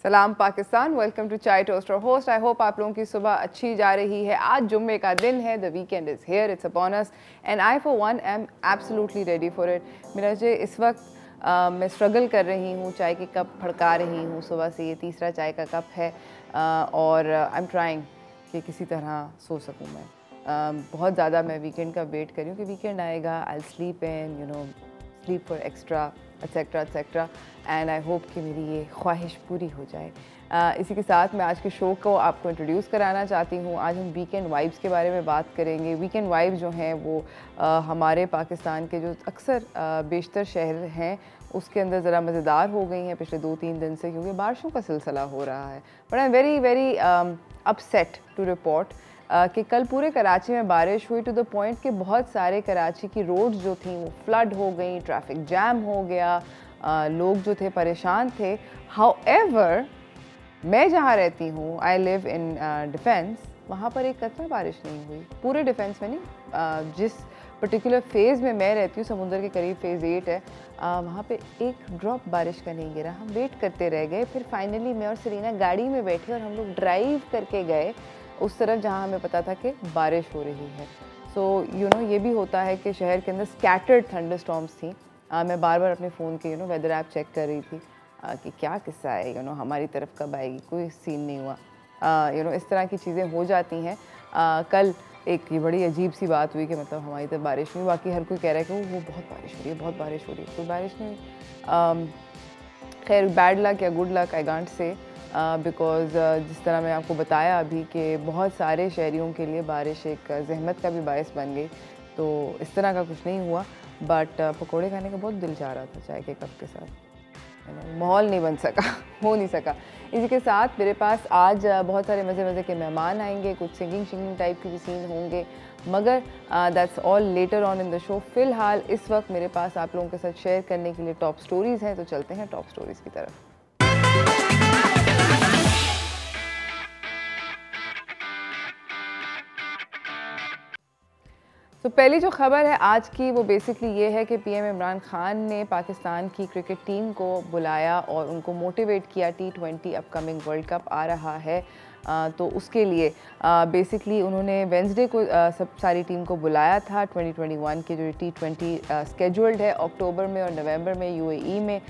सलाम Pakistan, welcome to चाय toast और होस्ट। आई होप आप लोगों की सुबह अच्छी जा रही है। आज जुम्मे का दिन है, the weekend is here, it's upon us and I for one am absolutely ready for it. मेरा जो इस वक्त मैं स्ट्रगल कर रही हूँ, चाय के कप फड़का रही हूँ सुबह से। ये तीसरा चाय का कप है और आई एम ट्राइंग कि किसी तरह सो सकूँ मैं। बहुत ज़्यादा मैं वीकेंड का वेट कर रही हूँ कि वीकेंड आएगा, I sleep in, you know, sleep for extra etcetera and I hope कि मेरी ये ख्वाहिश पूरी हो जाए। इसी के साथ मैं आज के शो को आपको इंट्रोड्यूस कराना चाहती हूँ। आज हम वीकेंड वाइब्स के बारे में बात करेंगे। वीकेंड वाइब्स जो हैं वो हमारे पाकिस्तान के जो अक्सर बेशतर शहर हैं उसके अंदर ज़रा मज़ेदार हो गई हैं पिछले 2-3 दिन से, क्योंकि बारिशों का सिलसिला हो रहा है। But I am very upset to report कि कल पूरे कराची में बारिश हुई टू द पॉइंट कि बहुत सारे कराची की रोड्स जो थी वो फ्लड हो गई, ट्रैफिक जैम हो गया, लोग जो थे परेशान थे। हाउएवर मैं जहाँ रहती हूँ, आई लिव इन डिफेंस, वहाँ पर एक कतरा बारिश नहीं हुई। पूरे डिफेंस में नहीं, जिस पर्टिकुलर फेज़ में मैं रहती हूँ, समुंदर के करीब फेज़ 8 है, वहाँ पे एक ड्रॉप बारिश का नहीं गिरा। हम वेट करते रह गए, फिर फाइनली मैं और सरीना गाड़ी में बैठे और हम लोग ड्राइव करके गए उस तरफ जहाँ हमें पता था कि बारिश हो रही है। सो यू नो, ये भी होता है कि शहर के अंदर स्कैटर्ड थंडर स्टॉर्म्स थी। मैं बार बार अपने फ़ोन के वेदर ऐप चेक कर रही थी कि क्या किस्सा है, हमारी तरफ कब आएगी। कोई सीन नहीं हुआ। इस तरह की चीज़ें हो जाती हैं। कल एक ये बड़ी अजीब सी बात हुई कि मतलब हमारी तरफ बारिश नहीं हुई। बाकी हर कोई कह रहा है कि वो बहुत बारिश हो रही है, बहुत बारिश हो रही है। कोई बारिश नहीं हुई। खैर, बैड लक या good luck I can't say, because जिस तरह मैं आपको बताया अभी कि बहुत सारे शहरियों के लिए बारिश एक ज़हमत का भी बायस बन गई। तो इस तरह का कुछ नहीं हुआ, बट पकोड़े खाने का बहुत दिल चाह रहा था चाय के कप के साथ। माहौल नहीं बन सका, हो नहीं सका। इसी के साथ मेरे पास आज बहुत सारे मज़े के मेहमान आएंगे, कुछ सिंगिंग टाइप के भी सीन होंगे, मगर that's all later on in the show. फ़िलहाल इस वक्त मेरे पास आप लोगों के साथ शेयर करने के लिए टॉप स्टोरीज़ हैं, तो चलते हैं टॉप स्टोरीज़ की तरफ। तो पहली जो खबर है आज की वो बेसिकली ये है कि पीएम इमरान खान ने पाकिस्तान की क्रिकेट टीम को बुलाया और उनको मोटिवेट किया। T20 अपकमिंग वर्ल्ड कप आ रहा है, तो उसके लिए बेसिकली उन्होंने वेंसडे को सब सारी टीम को बुलाया था। 2021 के जो T20 स्केड्यूल्ड है अक्टूबर में और नवंबर में यूएई में,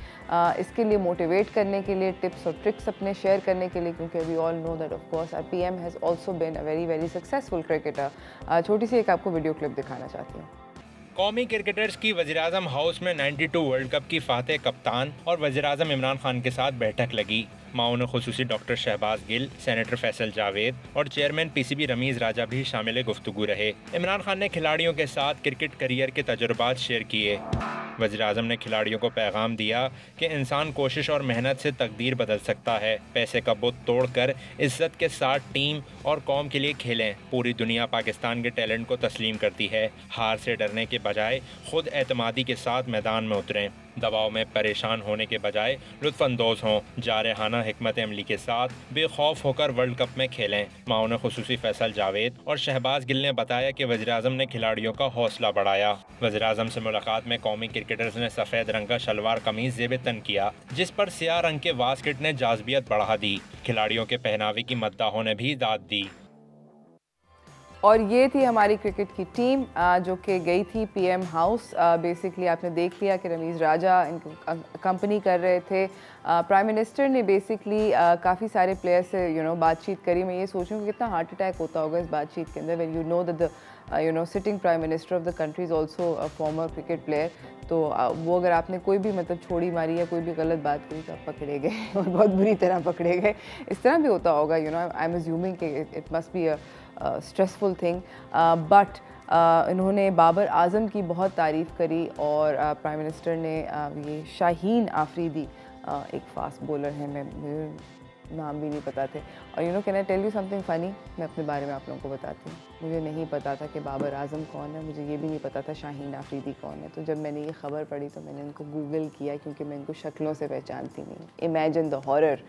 इसके लिए मोटिवेट करने के लिए, टिप्स और ट्रिक्स अपने शेयर करने के लिए, क्योंकि we all know that of course our PM has also been a very successful cricketer. छोटी सी एक आपको वीडियो क्लिप दिखाना चाहती हूँ। कौमी क्रिकेटर्स की वज़ीर-ए-आज़म हाउस में 92 वर्ल्ड कप की फातेह कप्तान और वज़ीर-ए-आज़म इमरान खान के साथ बैठक लगी। माऊन खुसूसी डॉक्टर शहबाज गिल, सेनेटर फैसल जावेद और चेयरमैन पीसीबी रमीज़ राजा भी शामिल गुफ्तगू रहे। इमरान खान ने खिलाड़ियों के साथ क्रिकेट करियर के तजुर्बात शेयर किए। वज़ीर-ए-आज़म ने खिलाड़ियों को पैगाम दिया कि इंसान कोशिश और मेहनत से तकदीर बदल सकता है। पैसे का बुत तोड़कर इज्जत के साथ टीम और कौम के लिए खेलें। पूरी दुनिया पाकिस्तान के टैलेंट को तस्लीम करती है। हार से डरने के बजाय खुद एतमादी के साथ मैदान में उतरें। दबाव में परेशान होने के बजाय लुत्फ़अंदोज़ हों। जारहाना हिकमत अमली के साथ बेखौफ होकर वर्ल्ड कप में खेलें। माऊन खुसूसी फैसल जावेद और शहबाज गिल ने बताया कि वज़ीर-ए-आज़म ने खिलाड़ियों का हौसला बढ़ाया। वज़ीर-ए-आज़म से मुलाकात में कौमी क्रिकेटर्स ने सफ़ेद रंग का शलवार कमीज़ ज़ेब तन किया, जिस पर सियाह रंग के वास्किट ने जाज़बियत बढ़ा दी। खिलाड़ियों के पहनावे की मद्दाहों ने भी दाद दी। और ये थी हमारी क्रिकेट की टीम जो कि गई थी पीएम हाउस। बेसिकली आपने देख लिया कि रमीज़ राजा इनको कंपनी कर रहे थे। प्राइम मिनिस्टर ने बेसिकली काफ़ी सारे प्लेयर से बातचीत करी। मैं ये सोच रही हूँ कि कितना हार्ट अटैक होता होगा इस बातचीत के अंदर, when you know that the sitting prime minister of the country is also a former cricket player. तो वो अगर आपने कोई भी मतलब छोड़ी मारी या कोई भी गलत बात करी तो आप पकड़े गए और बहुत बुरी तरह पकड़े गए। इस तरह भी होता होगा, आई एम अज्यूमिंग कि it must be a stressful thing. But इन्होंने बाबर आज़म की बहुत तारीफ़ करी और प्राइम मिनिस्टर ने ये शाहीन आफरीदी, एक फास्ट बॉलर है, मुझे नाम भी नहीं पता थे। और can I tell you something funny, मैं अपने बारे में आप लोगों को बताती हूँ। मुझे नहीं पता था कि बाबर आज़म कौन है, मुझे ये भी नहीं पता था शाहीन आफरीदी कौन है। तो जब मैंने ये ख़बर पढ़ी तो मैंने इनको गूगल किया, क्योंकि मैं इनको शक्लों से पहचानती नहीं। Imagine the horror.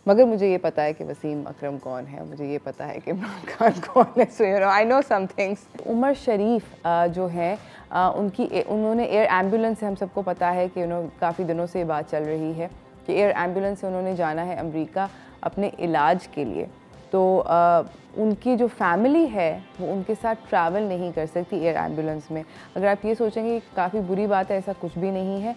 मगर मुझे ये पता है कि वसीम अकरम कौन है, मुझे ये पता है कि इमरान खान कौन है। So I know some things. Umar Sharif जो हैं उन्होंने एयर एम्बुलेंस से, हम सबको पता है कि काफ़ी दिनों से ये बात चल रही है कि एयर एम्बुलेंस से उन्होंने जाना है अमेरिका अपने इलाज के लिए। तो उनकी जो फैमिली है वो उनके साथ ट्रैवल नहीं कर सकती एयर एम्बुलेंस में। अगर आप ये सोचेंगे कि काफ़ी बुरी बात है, ऐसा कुछ भी नहीं है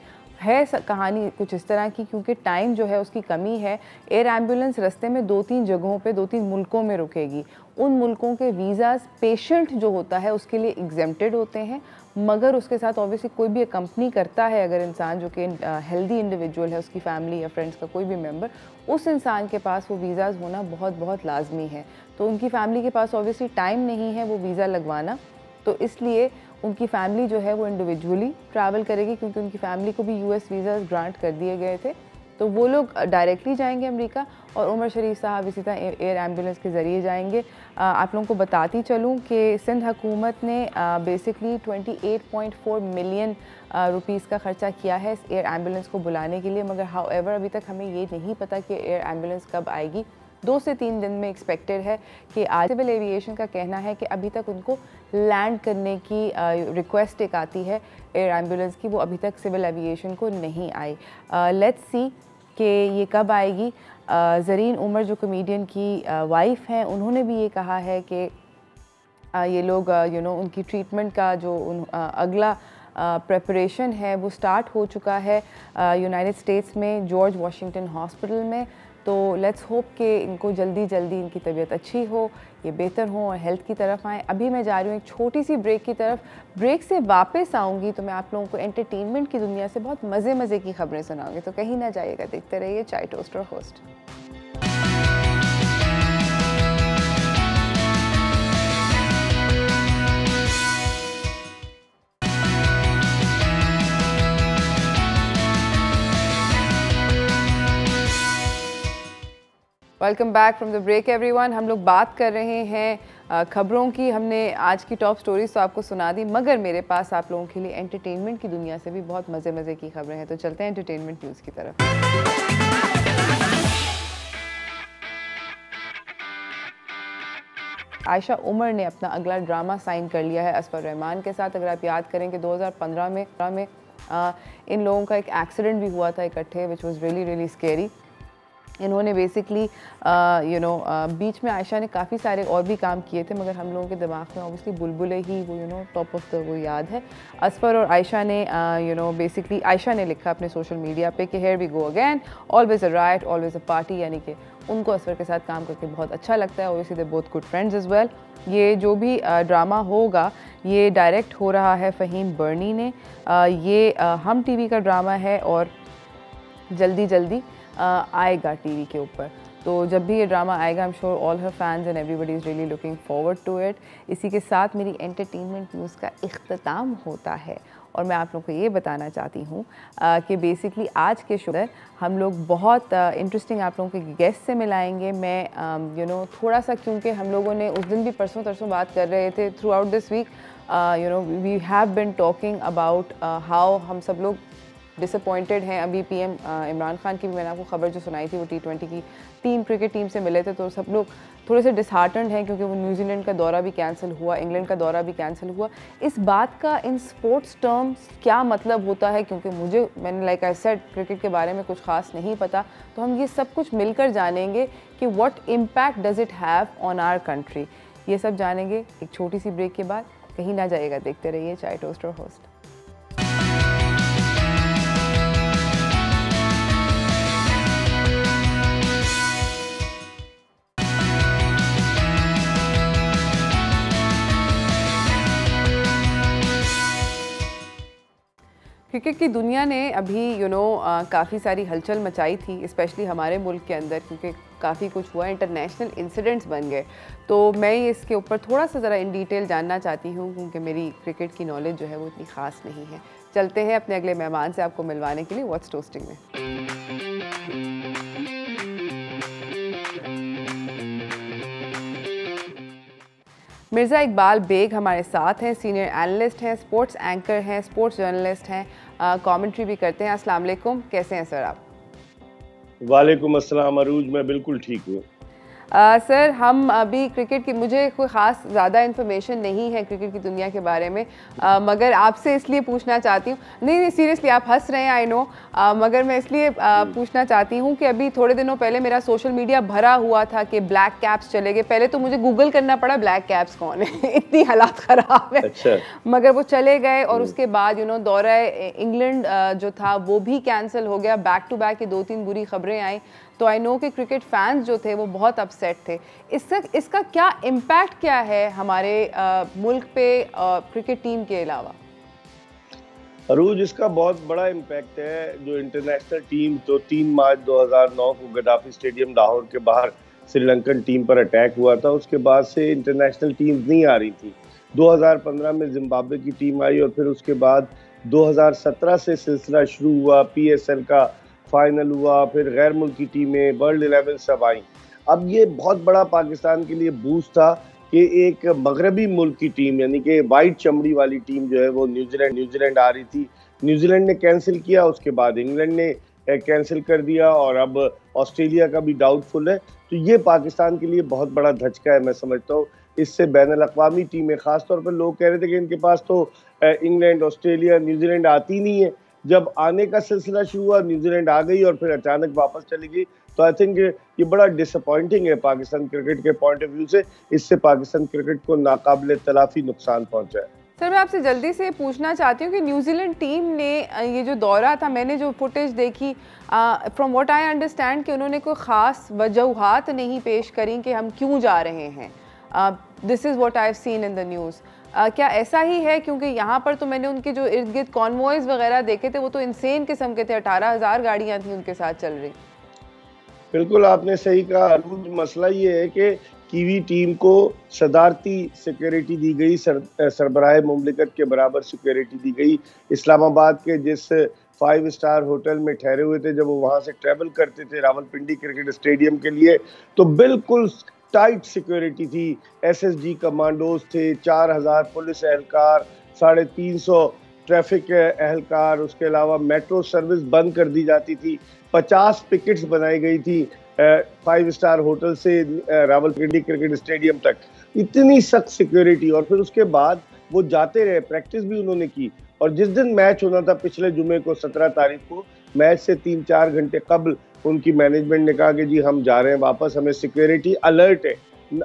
कहानी कुछ इस तरह की, क्योंकि टाइम जो है उसकी कमी है। एयर एम्बुलेंस रास्ते में 2-3 जगहों पे 2-3 मुल्कों में रुकेगी। उन मुल्कों के वीज़ाज़ पेशेंट जो होता है उसके लिए एग्जेम्प्टेड होते हैं, मगर उसके साथ ऑब्वियसली कोई भी कंपनी करता है, अगर इंसान जो कि हेल्दी इंडिविजुअल है, उसकी फैमिली या फ्रेंड्स का कोई भी मेंबर, उस इंसान के पास वो वीज़ाज़ होना बहुत बहुत लाजमी है। तो उनकी फैमिली के पास ऑब्वियसली टाइम नहीं है वो वीज़ा लगवाना, तो इसलिए उनकी फैमिली जो है वो इंडिविजुअली ट्रैवल करेगी, क्योंकि उनकी फैमिली को भी यूएस वीज़ा ग्रांट कर दिए गए थे। तो वो लोग डायरेक्टली जाएंगे अमेरिका और उमर शरीफ साहब इसी तरह एयर एम्बुलेंस के ज़रिए जाएंगे। आप लोगों को बताती चलूँ कि सिंध हुकूमत ने बेसिकली 28.4 मिलियन रुपीस का ख़र्चा किया है इस एयर एम्बुलेंस को बुलाने के लिए, मगर हाउएवर अभी तक हमें ये नहीं पता कि एयर एम्बुलेंस कब आएगी। 2 से 3 दिन में एक्सपेक्टेड है कि आज सिविल एविएशन का कहना है कि अभी तक उनको लैंड करने की रिक्वेस्ट एक आती है एयर एम्बुलेंस की, वो अभी तक सिविल एविएशन को नहीं आई। लेट्स सी कि ये कब आएगी। ज़रीन उमर जो कॉमेडियन की वाइफ हैं, उन्होंने भी ये कहा है कि ये लोग उनकी ट्रीटमेंट का जो अगला प्रेपरेशन है वो स्टार्ट हो चुका है यूनाइटेड स्टेट्स में जॉर्ज वाशिंगटन हॉस्पिटल में। तो लेट्स होप कि इनको जल्दी जल्दी इनकी तबीयत अच्छी हो, ये बेहतर हो और हेल्थ की तरफ आएँ। अभी मैं जा रही हूँ एक छोटी सी ब्रेक की तरफ। ब्रेक से वापस आऊँगी तो मैं आप लोगों को एंटरटेनमेंट की दुनिया से बहुत मज़े की खबरें सुनाऊँगी, तो कहीं ना जाइएगा, देखते रहिए चाय toaster host. Welcome back from the break everyone. हम लोग बात कर रहे हैं खबरों की। हमने आज की टॉप स्टोरीज तो आपको सुना दी, मगर मेरे पास आप लोगों के लिए एंटरटेनमेंट की दुनिया से भी बहुत मज़े की खबरें हैं। तो चलते हैं एंटरटेनमेंट न्यूज़ की तरफ। आयशा उमर ने अपना अगला ड्रामा साइन कर लिया है असफर रहमान के साथ। अगर आप याद करें कि 2015 में इन लोगों का एक एक्सीडेंट भी हुआ था इकट्ठे, विच वॉज़ रियली स्केरी। इन्होंने बेसिकली बीच में आयशा ने काफ़ी सारे और भी काम किए थे, मगर हम लोगों के दिमाग में ऑब्वियसली बुलबुले ही वो टॉप ऑफ द वो याद है। असफर और आयशा ने बेसिकली आयशा ने लिखा अपने सोशल मीडिया पे कि here we go again, always a right, always a party, यानी कि उनको असफर के साथ काम करके बहुत अच्छा लगता है। Obviously they both good friends as well. ये जो भी ड्रामा होगा ये डायरेक्ट हो रहा है फ़हीम बर्नी ने। ये हम टीवी का ड्रामा है और जल्दी आएगा टीवी के ऊपर। तो जब भी ये ड्रामा आएगा, I am sure all her fans and everybody is really looking forward to it. इसी के साथ मेरी एंटरटेनमेंट न्यूज़ का इख्तिताम होता है और मैं आप लोगों को ये बताना चाहती हूँ कि बेसिकली आज के शो हम लोग बहुत इंटरेस्टिंग आप लोगों के गेस्ट से मिलाएंगे। मैं थोड़ा सा, क्योंकि हम लोगों ने उस दिन भी परसों तरसों बात कर रहे थे throughout this week, we have been talking about how हम सब लोग डिसअपॉइंटेड हैं। अभी पीएम इमरान खान की भी मैंने आपको खबर जो सुनाई थी, वो T20 की क्रिकेट टीम से मिले थे, तो सब लोग थोड़े से डिसहार्टन्ड हैं क्योंकि वो न्यूजीलैंड का दौरा भी कैंसिल हुआ, इंग्लैंड का दौरा भी कैंसिल हुआ। इस बात का इन स्पोर्ट्स टर्म्स क्या मतलब होता है, क्योंकि मैंने लाइक आई सेड क्रिकेट के बारे में कुछ खास नहीं पता, तो हम ये सब कुछ मिलकर जानेंगे कि what impact does it have on our country. ये सब जानेंगे एक छोटी सी ब्रेक के बाद। कहीं ना जाइएगा, देखते रहिए चाय टोस्टर होस्ट। क्रिकेट की दुनिया ने अभी काफ़ी सारी हलचल मचाई थी, स्पेशली हमारे मुल्क के अंदर, क्योंकि काफ़ी कुछ हुआ, इंटरनेशनल इंसिडेंट्स बन गए। तो मैं इसके ऊपर थोड़ा सा ज़रा इन डिटेल जानना चाहती हूँ, क्योंकि मेरी क्रिकेट की नॉलेज जो है वो इतनी ख़ास नहीं है। चलते हैं अपने अगले मेहमान से आपको मिलवाने के लिए व्हाट्स टोस्टिंग में। मिर्ज़ा इकबाल बेग हमारे साथ हैं, सीनियर एनालिस्ट हैं, स्पोर्ट्स एंकर हैं, स्पोर्ट्स जर्नलिस्ट हैं, कमेंट्री भी करते हैं। अस्सलाम वालेकुम, कैसे हैं सर आप? वालेकुम अस्सलाम अरूज, मैं बिल्कुल ठीक हूँ। सर हम अभी क्रिकेट की, मुझे कोई ख़ास ज़्यादा इन्फॉर्मेशन नहीं है क्रिकेट की दुनिया के बारे में, मगर आपसे इसलिए पूछना चाहती हूँ, नहीं सीरियसली आप हंस रहे हैं आई नो, मगर मैं इसलिए पूछना चाहती हूँ कि अभी थोड़े दिनों पहले मेरा सोशल मीडिया भरा हुआ था कि ब्लैक कैप्स चले गए। पहले तो मुझे गूगल करना पड़ा ब्लैक कैप्स कौन है इतनी हालात ख़राब है। अच्छा। मगर वो चले गए और उसके बाद दौरा इंग्लैंड जो था वो भी कैंसिल हो गया। बैक टू बैक ये 2-3 बुरी खबरें आई, तो आई नो कि क्रिकेट फैंस जो थे वो बहुत अपसेट थे। इसका क्या इम्पैक्ट क्या है हमारे मुल्क पे क्रिकेट टीम के अलावा? अरूज, इसका बहुत बड़ा इम्पैक्ट है। जो इंटरनेशनल टीम जो 3 मार्च 2009 को गद्दाफी स्टेडियम लाहौर के बाहर श्रीलंकन टीम पर अटैक हुआ था, उसके बाद से इंटरनेशनल टीम्स नहीं आ रही थी। 2015 में जिम्बाब्वे की टीम आई और फिर उसके बाद 2017 से सिलसिला शुरू हुआ। PSL का फाइनल हुआ, फिर गैर मुल्की टीमें, वर्ल्ड 11 सब आई। अब ये बहुत बड़ा पाकिस्तान के लिए बूस्ट था कि एक मगरबी मुल्क की टीम, यानी कि वाइट चमड़ी वाली टीम जो है वो न्यूजीलैंड आ रही थी। न्यूजीलैंड ने कैंसिल किया, उसके बाद इंग्लैंड ने कैंसिल कर दिया और अब ऑस्ट्रेलिया का भी डाउटफुल है। तो ये पाकिस्तान के लिए बहुत बड़ा धचका है, मैं समझता हूँ। इससे बैनुल-अक़वामी टीमें, खासतौर पर लोग कह रहे थे कि इनके पास तो इंग्लैंड, ऑस्ट्रेलिया, न्यूजीलैंड आती नहीं है। जब आने का सिलसिला शुरू हुआ, न्यूजीलैंड आ गई और फिर अचानक वापस चली गई। तो आई थिंक ये बड़ा डिसअपॉइंटिंग है पाकिस्तान क्रिकेट के पॉइंट ऑफ व्यू से। इससे पाकिस्तान क्रिकेट को नाकाबिले तलाफी नुकसान पहुंचा है। सर मैं आपसे जल्दी से पूछना चाहती हूँ कि न्यूजीलैंड टीम ने ये जो दौरा था, मैंने जो फुटेज देखी, फ्रॉम व्हाट आई अंडरस्टैंड कि उन्होंने कोई ख़ास वजूहात नहीं पेश करी कि हम क्यों जा रहे हैं। This is what I have seen in the news. क्या ऐसा ही है? क्योंकि यहाँ पर तो मैंने उनके जो इर्द गिर्द कॉन्वॉयज़ वगैरह देखे थे वो तो इंसेन किस्म के थे, 18,000 गाड़ियाँ थी उनके साथ चल रही। बिल्कुल आपने सही कहा। मसला ये है कि कीवी टीम को सदारती सिक्योरिटी दी गई, सरबराह मुमलिकत के बराबर सिक्योरिटी दी गई। इस्लामाबाद के जिस 5 स्टार होटल में ठहरे हुए थे, जब वो वहाँ से ट्रैवल करते थे रावलपिंडी क्रिकेट स्टेडियम के लिए, तो बिल्कुल टाइट सिक्योरिटी थी। SSG कमांडोज थे, 4,000 पुलिस एहलकार, 350 ट्रैफिक एहलकार, उसके अलावा मेट्रो सर्विस बंद कर दी जाती थी। 50 पिकेट्स बनाई गई थी 5 स्टार होटल से रावलपिंडी क्रिकेट स्टेडियम तक। इतनी सख्त सिक्योरिटी, और फिर उसके बाद वो जाते रहे, प्रैक्टिस भी उन्होंने की। और जिस दिन मैच होना था पिछले जुमे को 17 तारीख को, मैच से 3-4 घंटे कबल उनकी मैनेजमेंट ने कहा कि जी हम जा रहे हैं वापस, हमें सिक्योरिटी अलर्ट है।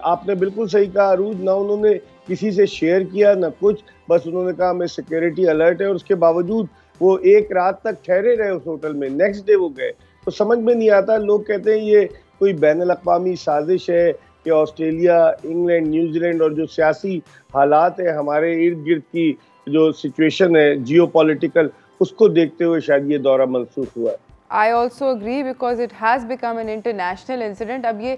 आपने बिल्कुल सही कहा अरूज, ना उन्होंने किसी से शेयर किया ना कुछ, बस उन्होंने कहा हमें सिक्योरिटी अलर्ट है। और उसके बावजूद वो एक रात तक ठहरे रहे उस होटल में, नेक्स्ट डे वो गए। तो समझ में नहीं आता, लोग कहते हैं ये कोई बैनुल-अक़वामी साजिश है कि ऑस्ट्रेलिया, इंग्लैंड, न्यूजीलैंड और जो सियासी हालात है हमारे इर्द गिर्द की जो सिचुएशन है जियोपॉलिटिकल, उसको देखते हुए शायद ये दौरा मंसूख हुआ है। I also agree because it has become an international incident. अब ये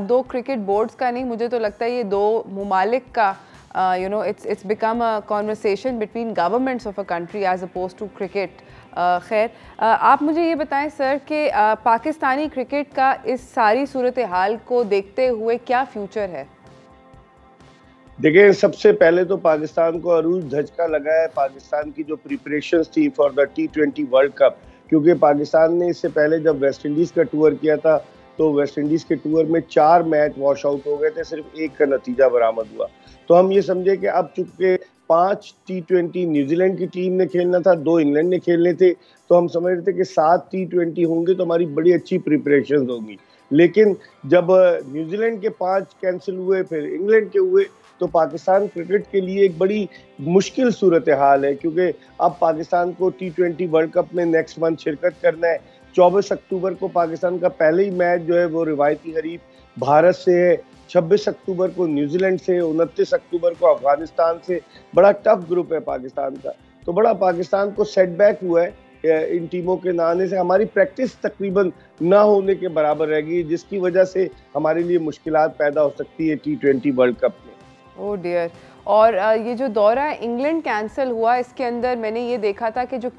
दो क्रिकेट बोर्ड्स का नहीं, मुझे तो लगता है ये दो मुमालिक का it's become a conversation between governments of a country as opposed to cricket. खैर आप मुझे ये बताएं सर कि पाकिस्तानी क्रिकेट का इस सारी सूरत हाल को देखते हुए क्या फ्यूचर है? देखिए, सबसे पहले तो पाकिस्तान को अरूज धचका लगा है पाकिस्तान की जो प्रिपरेशंस थी for the T20 world cup. क्योंकि पाकिस्तान ने इससे पहले जब वेस्ट इंडीज़ का टूर किया था, तो वेस्ट इंडीज़ के टूर में 4 मैच वॉश आउट हो गए थे, सिर्फ 1 का नतीजा बरामद हुआ। तो हम ये समझे कि अब चूंकि 5 T20 न्यूजीलैंड की टीम ने खेलना था, 2 इंग्लैंड ने खेलने थे, तो हम समझ रहे थे कि 7 T20 होंगे तो हमारी बड़ी अच्छी प्रिपरेशन होंगी। लेकिन जब न्यूजीलैंड के 5 कैंसिल हुए, फिर इंग्लैंड के हुए, तो पाकिस्तान क्रिकेट के लिए एक बड़ी मुश्किल सूरत हाल है। क्योंकि अब पाकिस्तान को T20 वर्ल्ड कप में नेक्स्ट मंथ शिरकत करना है। 24 अक्टूबर को पाकिस्तान का पहले ही मैच जो है वो रिवायती हरीफ भारत से है, 26 अक्टूबर को न्यूजीलैंड से, 29 अक्टूबर को अफगानिस्तान से। बड़ा टफ ग्रुप है पाकिस्तान का, तो बड़ा पाकिस्तान को सेटबैक हुआ है इन टीमों के ना आने से। हमारी प्रैक्टिस तकरीबन ना होने के बराबर रहेगी, जिसकी वजह से हमारे लिए मुश्किलात पैदा हो सकती है T20 वर्ल्ड कप में। Oh dear. और ये जो दौरा इंग्लैंड कैंसिल हुआ, इसके अंदर मैंने ये देखा था कि जो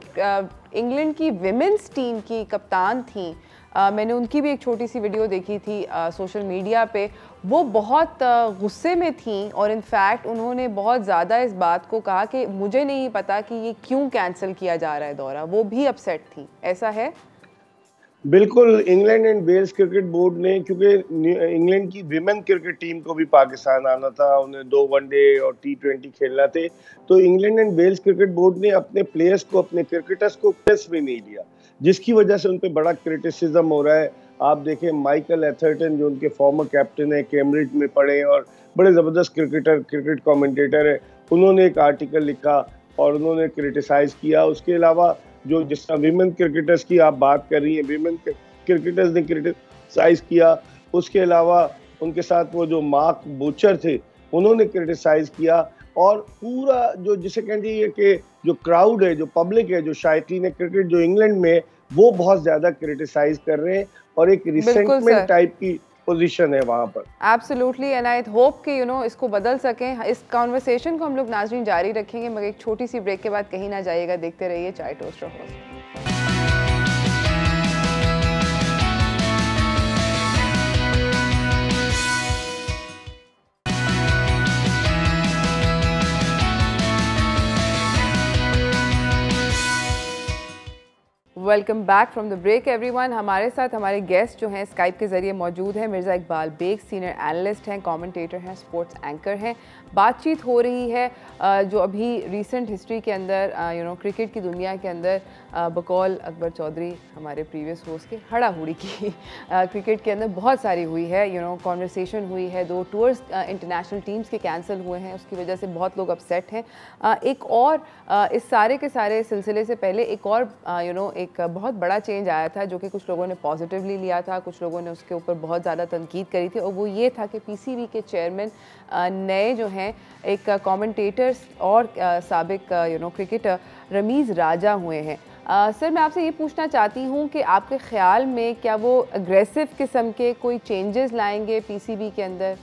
इंग्लैंड की विमेंस टीम की कप्तान थी, मैंने उनकी भी एक छोटी सी वीडियो देखी थी सोशल मीडिया पे। वो बहुत गुस्से में थी और इनफैक्ट उन्होंने बहुत ज़्यादा इस बात को कहा कि मुझे नहीं पता कि ये क्यों कैंसिल किया जा रहा है दौरा। वो भी अपसेट थी, ऐसा है? बिल्कुल, England and Wales cricket board ने, क्योंकि इंग्लैंड की विमेन क्रिकेट टीम को भी पाकिस्तान आना था, उन्हें 2 वनडे और T20 खेलना थे, तो England and Wales cricket board ने अपने प्लेयर्स को, अपने क्रिकेटर्स को टेस्ट में नहीं लिया, जिसकी वजह से उन पे बड़ा क्रिटिसिज्म हो रहा है। आप देखें माइकल एथरटन जो उनके फॉर्मर कैप्टन है, कैम्ब्रिज में पढ़े और बड़े ज़बरदस्त क्रिकेट कमेंटेटर है, उन्होंने एक आर्टिकल लिखा और उन्होंने क्रिटिसाइज़ किया। उसके अलावा जो जिस तरह विमेन क्रिकेटर्स की आप बात कर रही हैं, विमेन क्रिकेटर्स ने क्रिटिसाइज़ किया। उसके अलावा उनके साथ वो जो मार्क बूचर थे, उन्होंने क्रिटिसाइज़ किया। और पूरा जो जिसे कह चाहिए कि जो क्राउड है, जो पब्लिक है, जो शायकीन क्रिकेट जो इंग्लैंड में, वो बहुत ज़्यादा क्रिटिसाइज़ कर रहे हैं और एक रिसेंटमेंट टाइप की पोजीशन है वहाँ पर। एब्सोल्युटली, एंड आई होप कि इसको बदल सकें। इस कॉन्वर्सेशन को हम लोग नाज़रीन जारी रखेंगे, मगर एक छोटी सी ब्रेक के बाद कहीं ना जाइएगा, देखते रहिए चाय toaster host. Welcome back from the break everyone. हमारे साथ हमारे गेस्ट जो हैं स्काइप के ज़रिए मौजूद हैं। मिर्ज़ा इकबाल बेग सीनियर एनालिस्ट हैं, कमेंटेटर हैं, स्पोर्ट्स एंकर हैं। बातचीत हो रही है जो अभी रीसेंट हिस्ट्री के अंदर क्रिकेट की दुनिया के अंदर बकौल अकबर चौधरी हमारे प्रीवियस होस्ट के हड़ा हुड़ी की क्रिकेट के अंदर बहुत सारी हुई है। कॉन्वर्सेशन हुई है, 2 टूर्स इंटरनेशनल टीम्स के कैंसिल हुए हैं, उसकी वजह से बहुत लोग अपसेट हैं। एक और इस सारे के सारे सिलसिले से पहले एक और एक बहुत बड़ा चेंज आया था जो कि कुछ लोगों ने पॉजिटिवली लिया था, कुछ लोगों ने उसके ऊपर बहुत ज़्यादा तनकीद करी थी, और वो ये था कि पीसीबी के चेयरमैन नए जो हैं एक कमेंटेटर्स और साबिक क्रिकेटर रमीज़ राजा हुए हैं। सर, मैं आपसे ये पूछना चाहती हूँ कि आपके ख्याल में क्या वो अग्रेसिव किस्म के कोई चेंजेस लाएंगे पीसीबी के अंदर?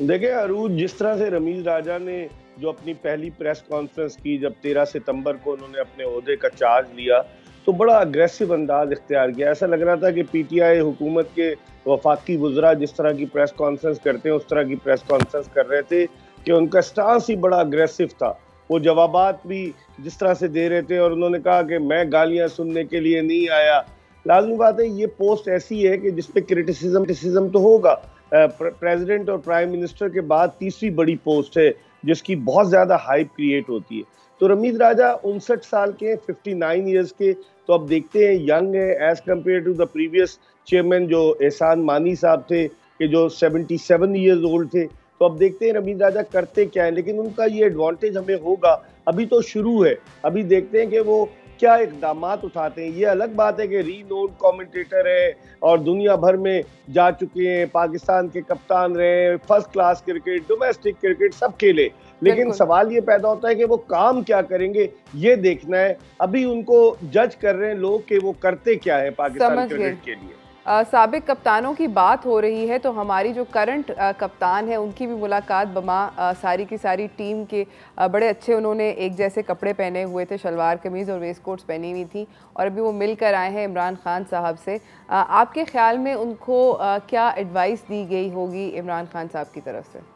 देखिए अरूज, जिस तरह से रमीज़ राजा ने जो अपनी पहली प्रेस कॉन्फ्रेंस की, जब 13 सितंबर को उन्होंने अपने ओहदे का चार्ज लिया, तो बड़ा अग्रेसिव अंदाज इख्तियार किया। ऐसा लग रहा था कि पीटीआई हुकूमत के वफाकी वुज़रा जिस तरह की प्रेस कॉन्फ्रेंस करते हैं उस तरह की प्रेस कॉन्फ्रेंस कर रहे थे कि उनका स्टांस ही बड़ा अग्रेसिव था। वो जवाबात भी जिस तरह से दे रहे थे और उन्होंने कहा कि मैं गालियाँ सुनने के लिए नहीं आया। लाजमी बात है, ये पोस्ट ऐसी है कि जिस पे क्रिटिसिज्म तो होगा। प्रेसिडेंट और प्राइम मिनिस्टर के बाद तीसरी बड़ी पोस्ट है जिसकी बहुत ज़्यादा हाइप क्रिएट होती है। तो रमीज़ राजा 59 साल के, 59 ईयर्स के, तो अब देखते हैं यंग है age compare to the previous chairman जो एहसान मानी साहब थे कि जो 77 ईयर्स ओल्ड थे। तो अब देखते हैं रमीज़ राजा करते क्या है, लेकिन उनका ये एडवांटेज हमें होगा, अभी तो शुरू है, अभी देखते हैं कि वो क्या इक़दामात उठाते हैं। ये अलग बात है कि रीनोन्ड कमेंटेटर है और दुनिया भर में जा चुके हैं, पाकिस्तान के कप्तान रहे, first class cricket, domestic cricket सब खेले, लेकिन सवाल ये पैदा होता है कि वो काम क्या करेंगे, ये देखना है। अभी उनको जज कर रहे हैं लोग कि वो करते क्या है पाकिस्तान क्रिकेट के लिए। साबिक कप्तानों की बात हो रही है, तो हमारी जो करंट कप्तान है उनकी भी मुलाकात बमा सारी की सारी टीम के बड़े अच्छे, उन्होंने एक जैसे कपड़े पहने हुए थे, शलवार कमीज़ और वेस्ट कोट्स पहनी हुई थी, और अभी वो मिलकर आए हैं इमरान खान साहब से। आपके ख्याल में उनको क्या एडवाइस दी गई होगी इमरान खान साहब की तरफ से?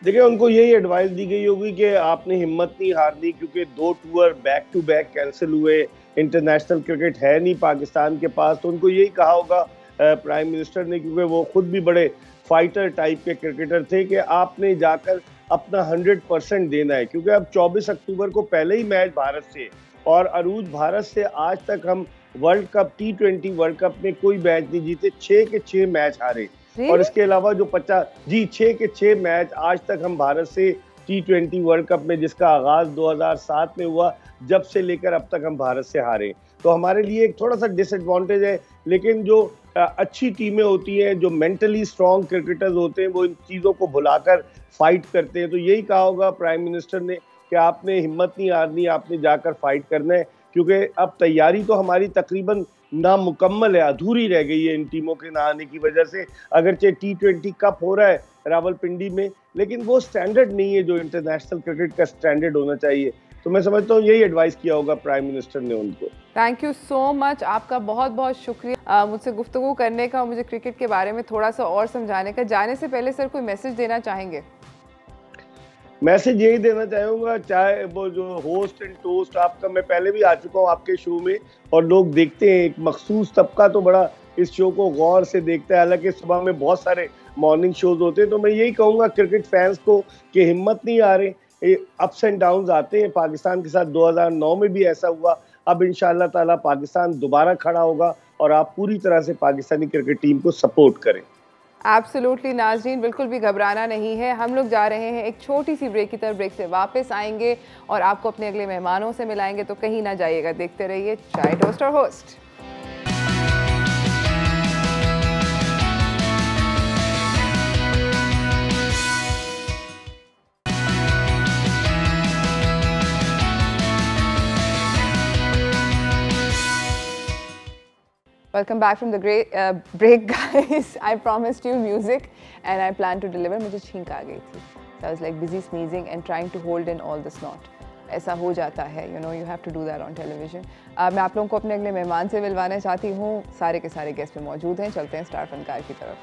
देखिए, उनको यही एडवाइस दी गई होगी कि आपने हिम्मत नहीं हारनी, क्योंकि 2 tour back to back cancel हुए, इंटरनेशनल क्रिकेट है नहीं पाकिस्तान के पास। तो उनको यही कहा होगा प्राइम मिनिस्टर ने, क्योंकि वो खुद भी बड़े फाइटर टाइप के क्रिकेटर थे, कि आपने जाकर अपना 100% देना है, क्योंकि अब 24 अक्टूबर को पहले ही मैच भारत से, और अरूज भारत से आज तक हम world cup T20 world cup में कोई मैच नहीं जीते, 6 के 6 मैच हारे। और इसके अलावा जो 6 के 6 मैच आज तक हम भारत से T20 वर्ल्ड कप में, जिसका आगाज 2007 में हुआ, जब से लेकर अब तक हम भारत से हारे। तो हमारे लिए एक थोड़ा सा डिसएडवांटेज है, लेकिन जो अच्छी टीमें होती हैं, जो मेंटली स्ट्रॉन्ग क्रिकेटर्स होते हैं, वो इन चीज़ों को भुलाकर फाइट करते हैं। तो यही कहा होगा प्राइम मिनिस्टर ने कि आपने हिम्मत नहीं हारनी, आपने जाकर फाइट करना है, क्योंकि अब तैयारी तो हमारी तकरीबन नामुकम्मल है, अधूरी रह गई है इन टीमों के ना आने की वजह से। अगरचे T20 कप हो रहा है रावलपिंडी में, लेकिन वो स्टैंडर्ड नहीं है जो इंटरनेशनल क्रिकेट का स्टैंडर्ड होना चाहिए। तो मैं समझता हूँ यही एडवाइस किया होगा प्राइम मिनिस्टर ने उनको। थैंक यू सो मच, आपका बहुत बहुत शुक्रिया मुझसे गुफ्तगू करने का, मुझे क्रिकेट के बारे में थोड़ा सा और समझाने का। जाने से पहले सर कोई मैसेज देना चाहेंगे? मैसेज यही देना चाहूँगा, चाहे वो जो होस्ट एंड टोस्ट आपका, मैं पहले भी आ चुका हूँ आपके शो में और लोग देखते हैं, एक मखसूस तबका तो बड़ा इस शो को गौर से देखता है, हालांकि सुबह में बहुत सारे मॉर्निंग शोज होते हैं। तो मैं यही कहूँगा क्रिकेट फैंस को कि हिम्मत नहीं आ रही, अप्स एंड डाउन्स आते हैं। पाकिस्तान के साथ 2009 में भी ऐसा हुआ, अब इंशाअल्लाह ताला पाकिस्तान दोबारा खड़ा होगा और आप पूरी तरह से पाकिस्तानी क्रिकेट टीम को सपोर्ट करें। एब्सोल्युटली नाज़रीन, बिल्कुल भी घबराना नहीं है। हम लोग जा रहे हैं एक छोटी सी ब्रेक की तरफ, ब्रेक से वापस आएंगे और आपको अपने अगले मेहमानों से मिलाएंगे, तो कहीं ना जाइएगा, देखते रहिए चाय टोस्ट और host. Welcome back from the great break, guys. I promised you music and I plan to deliver. मुझे छींक आ गई थी. So I was like busy sneezing and trying to hold in all the snot. ऐसा हो जाता है, you know, you have to do that on television. मैं आप लोगों को अपने अगले मेहमान से मिलवाना चाहती हूँ। सारे के सारे गेस्ट में मौजूद हैं। चलते हैं स्टार फनकार की तरफ।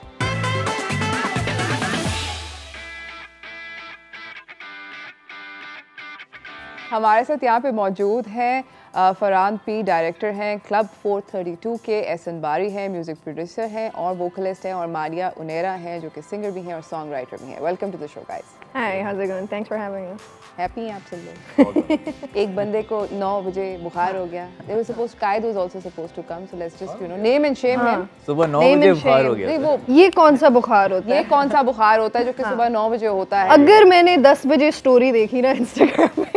हमारे साथ यहाँ पे मौजूद हैं फरहान पी, डायरेक्टर हैं क्लब 432 के, एहसन बारी हैं म्यूज़िक प्रोड्यूसर हैं और वोकलिस्ट हैं, और मारिया उनेरा हैं जो कि सिंगर भी हैं और सॉन्ग राइटर भी हैं। Welcome to the show guys. Hi, how's it going? Thanks for having us. Happy हैं आप सब लोग? एक बंदे को 9 बजे बुखार हो गया। They were supposed, Qaid was also supposed to come, so let's just, you know, name and shame him. सुबह 9 बजे बुखार हो गया। नहीं, वो ये कौन सा बुखार होता है? ये कौन सा बुखार होता है जो कि सुबह 9 बजे होता है? अगर मैंने 10 बजे स्टोरी देखी ना इंस्टाग्राम पे,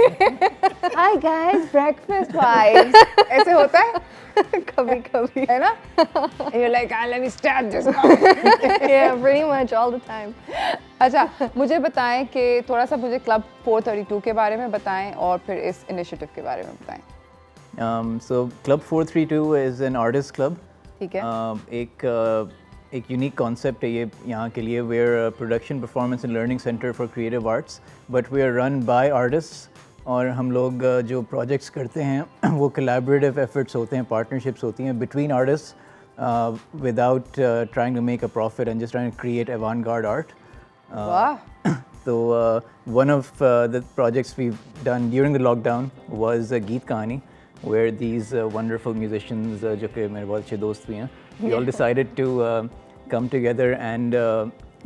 हाय गाइस, ब्रेकफास्ट वाइब्स, ऐसे होता है कभी कभी, है ना? And you're like, let me start this. yeah, pretty much all the time. अच्छा, मुझे बताएं कि थोड़ा सा मुझे क्लब 432 के बारे में बताएं और फिर इस इनिशिएटिव के बारे में बताएं। So Club 432 is an artist club. ठीक है। एक यूनिक कॉन्सेप्ट है ये यहाँ के लिए। We're a production, performance and learning center for creative arts, but we are run by artists. और हम लोग जो प्रोजेक्ट्स करते हैं वो collaborative efforts होते हैं, partnerships होती हैं between artists without trying to make a profit and just trying to create avant-garde art. वाह। So one of the projects we've done during the lockdown was Geet Kahani, where these wonderful musicians, जो कि मेरे बहुत अच्छे दोस्त भी हैं, we all decided to come together and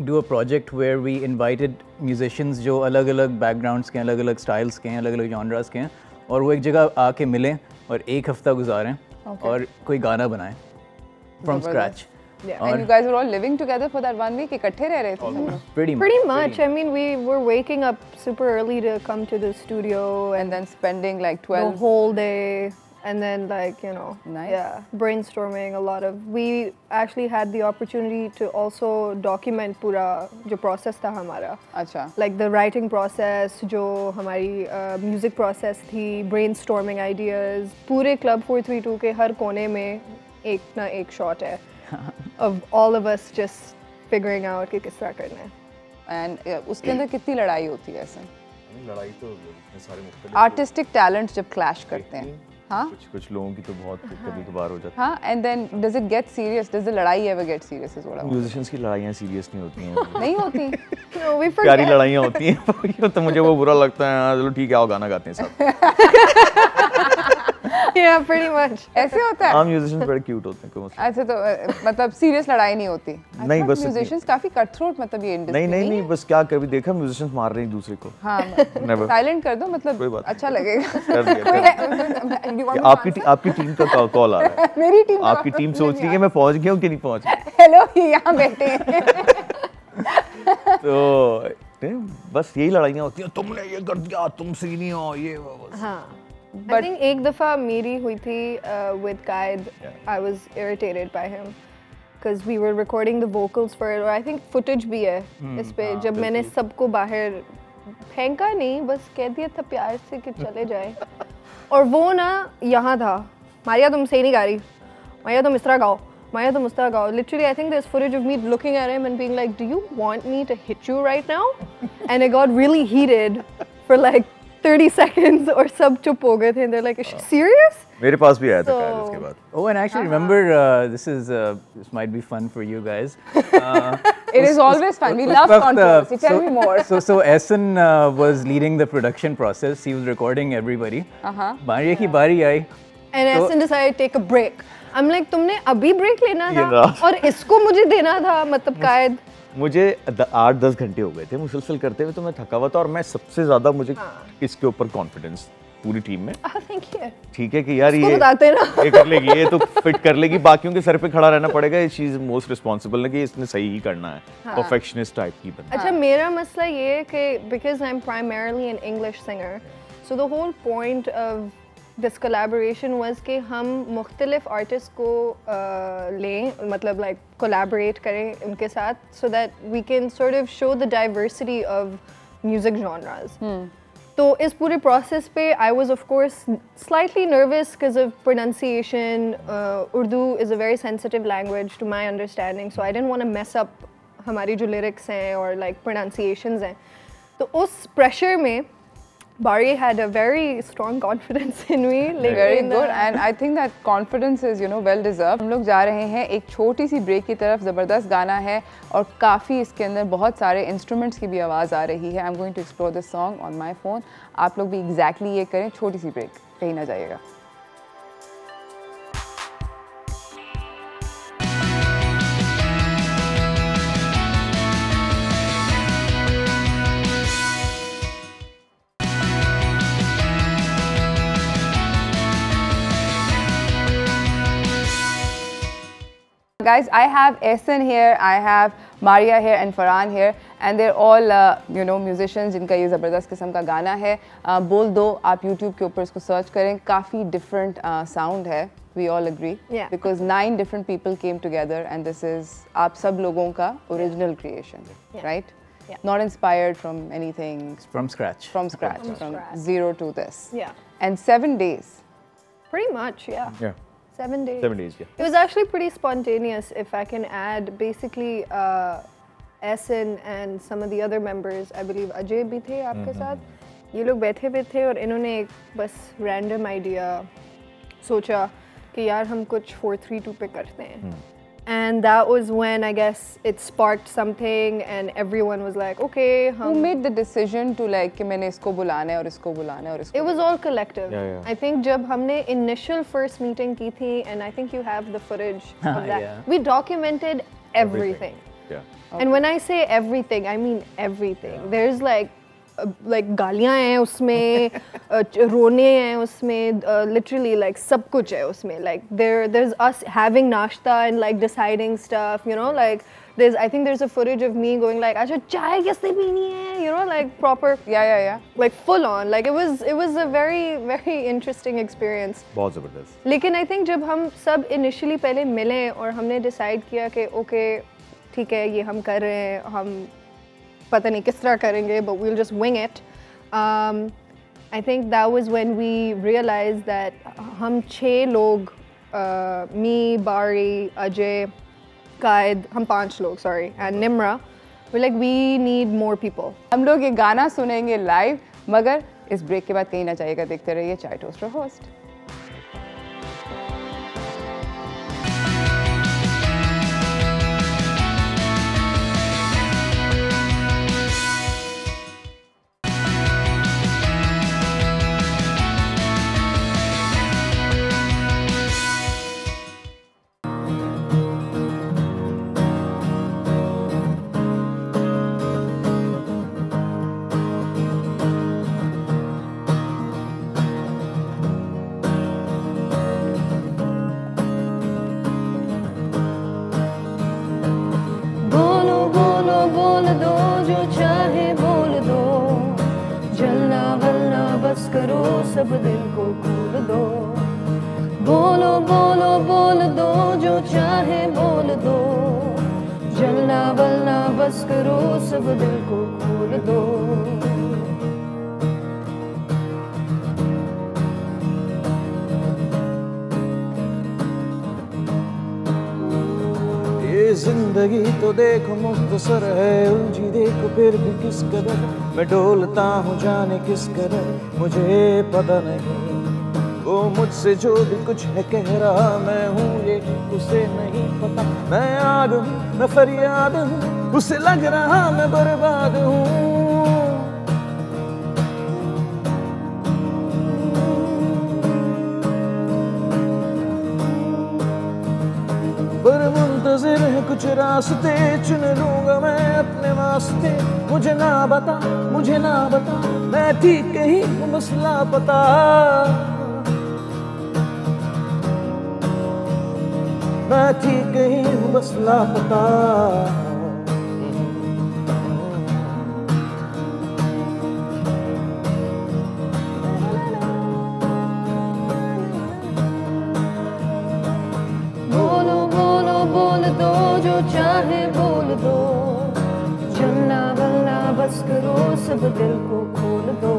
do a project where we invited musicians जो अलग-अलग backgrounds के हैं, अलग-अलग styles के हैं, अलग-अलग genres के हैं, और वो एक जगह आके मिलें और एक हफ्ता गुजारें और कोई गाना बनाएं from scratch. Yeah, and you guys were all living together for that 1 week? इकट्ठे रह रहे थे सब लोग? Pretty much. I mean, we were waking up super early to come to the studio And then spending like the 12. whole day, and then like, you know, Nice. yeah, brainstorming a lot of. We actually had the opportunity to also document पूरा जो process था हमारा. अच्छा। Like the writing process, जो हमारी music process थी, brainstorming ideas. पूरे Club 432 के हर कोने में एक ना एक shot है of all of us just figuring out कि किस तरह करना है। And उसके अंदर कितनी लड़ाई होती है ऐसे? लड़ाई तो इतने सारे मुख्तलिफ आर्टिस्टिक टैलेंट्स जब क्लैश करते हैं, हाँ? कुछ लोगों की तो बहुत कभी कभार हो जाती है। हाँ, and then does it get serious? Does the लड़ाई ever get serious? is what I want. Musicians की लड़ाइयाँ सीरियस नहीं होती हैं। नहीं होती। No, we प्यारी forget. लड़ाइयाँ होती हैं तो मुझे वो बुरा लगता है। हाँ, चलो ठीक है, आओ गाना गाते हैं साथ। Yeah, pretty much. ऐसे होता है? हाँ, म्यूजिशियंस बड़े क्यूट होते हैं, कोई मसला अच्छा, तो मतलब सीरियस लड़ाई नहीं होती? नहीं, बस म्यूजिशियंस काफी कटथ्रोट, मतलब ये इंडस्ट्री नहीं, बस क्या कभी देखा म्यूजिशियंस मार रहे हैं एक दूसरे को। हाँ, Never. साइलेंट कर दो, कोई मतलब बात अच्छा लगेगा। कर दिया। You want me to answer? आपकी टीम का कॉल आ रहा है। मेरी टीम आपकी टीम सोच रही है कि मैं पहुंच गया हूँ कि नहीं पहुंच गया। हेलो, ये यहाँ बैठे हैं। तो बस यही लड़ाइयाँ होती हैं, तुमने ये कर दिया, तुम सही नहीं हो, ये वो बस। हाँ, I think एक दफ़ा मेरी हुई थी with Qaid. I was irritated by him because we were recording the vocals for it, और I think footage भी है इस पे, जब मैंने सबको बाहर फेंका नहीं, बस कह दिया था प्यार से कि चले जाए, और वो ना यहाँ था, मारिया तुम सही नहीं गा रही, मारिया तुम इस तरह गाओ, मारिया तुम उस तरह गाओ. Literally, I think there's footage of me looking at him and being like, do you want me to hit you right now? And it got really heated for like 30 seconds और सब चुप हो गए थे. They're like, is she serious? मेरे पास भी आया था कायल उसके बाद. Oh, and actually remember, this might be fun for you guys. It is always fun. We love controversy. Tell me more. So Ehsan was leading the production process. He was recording everybody. Bariya ki bari I. And Ehsan decided to take a break. I'm like, तुमने अभी break लेना ये था और इसको मुझे देना था, मतलब कायद. मुझे 8-10 घंटे हो गए थे मुसलसल करते हुए, तो मैं थका हुआ था और मैं सबसे ज़्यादा मुझे इसके ऊपर कॉन्फिडेंस पूरी टीम में. ठीक है कि यार ये कर लेगी, ये तो फिट कर लेगी, बाकियों के सर पे खड़ा रहना पड़ेगा. शी इज मोस्ट रिस्पॉन्सिबल है कि इसने सही ही करना है. परफेक्शनिस्ट टाइप की बंदी. अच्छा, मेरा मसला ये है कि because I am primarily an English singer, so the whole point of this collaboration was कि हम मुख्तलिफ आर्टिस्ट को लें, मतलब लाइक कोलैबोरेट करें उनके साथ, so that we can sort of show the diversity of music genres. तो इस पूरे प्रोसेस पे I was of course slightly nervous because of pronunciation. Urdu is a very sensitive language to my understanding, so I didn't want to mess up हमारी जो lyrics हैं और like pronunciations हैं. तो उस प्रेशर में Bari had a very strong confidence in me. Like very good, and I think that confidence is, you know, well deserved. हम लोग जा रहे हैं एक छोटी सी ब्रेक की तरफ. ज़बरदस्त गाना है और काफ़ी इसके अंदर बहुत सारे इंस्ट्रूमेंट्स की भी आवाज़ आ रही है. I'm going to explore this song on my phone. आप लोग भी exactly ये करें. छोटी सी ब्रेक, कहीं ना जाइएगा. Guys, I have Ehsan here, I have Maria here and Farhan here, and they're all you know, musicians जिनका ये ज़बरदस्त किस्म का गाना है. बोल दो, आप YouTube के ऊपर इसको सर्च करें. काफ़ी different sound है. We all agree. Yeah. Because 9 different people came together, and this is आप सब लोगों का original creation, right? Yeah. Not inspired from anything. From scratch. From scratch. From scratch. zero to this. Yeah. And 7 days. Pretty much, yeah. Yeah. 7 days. 7 days, yeah. It was actually pretty spontaneous, if I can add. Basically, Ehsan and some of the other members, I believe Ajay भी थे आपके साथ. ये लोग बैठे हुए थे और इन्होंने एक बस random idea सोचा कि यार हम कुछ 4-3-2 पे करते हैं. And that was when I guess it sparked something, and everyone was like, okay. Who made the decision to like कि मैंने इसको बुलाना है और इसको बुलाना है और इसको? It was all collective. Yeah. I think जब हमने initial first meeting की थी, and I think you have the footage of that. Yeah. We documented everything. Yeah. And when I say everything, I mean everything. There's like गालियाँ हैं उसमें, रोने हैं उसमें, literally like सब कुछ है उसमें. Like there's us having नाश्ता and like deciding stuff, you know, like I think there's a footage of me going like, अच्छा चाय किसने पीनी है, you know, like proper. Yeah. Like full on. Like it was a very interesting experience. बहुत ज़बरदस्त. लेकिन I think जब हम सब initially पहले मिले और हमने decide किया कि okay ठीक है ये हम कर रहे हैं, हम पता नहीं किस तरह करेंगे, but we'll just wing it. I think that was when we realized that हम 6 लोग, me, Bari, Ajay, Qaid, हम 5 लोग, sorry, and Nimra, we're like we need more people. हम लोग ये गाना सुनेंगे लाइव, मगर इस ब्रेक के बाद कहीं ना जाइएगा. देखते रहिए चाय टोस्टर होस्ट. सब दिल को खोल दो, बोलो बोलो बोल दो जो चाहे बोल दो, जलना वलना बस करो सब दिल को खोल दो. ये जिंदगी तो देखो मुख्तसर है, उलझी देखो फिर भी किस कदर मैं डोलता हूँ जाने किस कदर, मुझे पता नहीं वो मुझसे जो भी कुछ है कह रहा, मैं हूँ ये उसे नहीं पता। मैं आग हूँ, मैं फरियाद हूँ, उसे लग रहा मैं बर्बाद हूँ। पर मुंतजिर है कुछ रास्ते, चुन लूंगा मैं अपने वास्ते। मुझे ना बता, मुझे ना बता, मैं ठीक कहीं हूँ बस लापता। मैं ठीक कहीं हूँ बस लापता। चाहे बोल दो, चलना वलना बस करो, सब दिल को खोल दो।